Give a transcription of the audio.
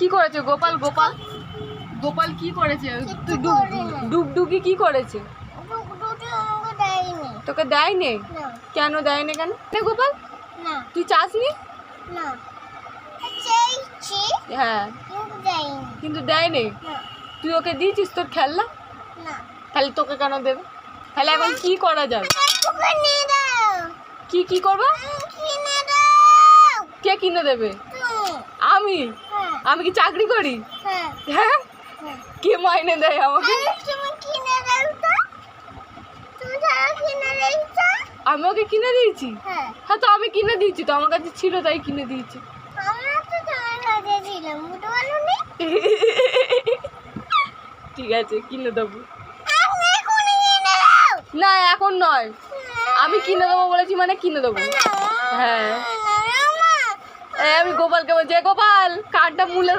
কি করেছে গোপাল? গোপাল গোপাল কি করেছে? ডুগডুগি কি করেছে? তোকে দেয়নি? কেন দেয়নি? কেন গোপাল তুই চাসনি? হ্যাঁ কিন্তু দেয়নি। তুই ওকে দিয়েছিস তোর খেলনা? তাহলে তোকে কেন দেবে? তাহলে এখন কি করা যাবে? কি কি করবো? কে কিনে দেবে? আমি? আমি কি চাকরি করি? হ্যাঁ কে মাইনে দেয় আমাকে? আমি ওকে কিনে দিয়েছি? হ্যাঁ তো আমি কিনে দিয়েছি তো, আমার কাছে ছিল তাই কিনে দিয়েছি। ঠিক আছে কিনে দেবো। না এখন নয়, আমি কিনে দেবো বলেছি মানে কিনে দেবো। হ্যাঁ আমি গোপালকে বলছি গোপাল কার্ডটা মূলে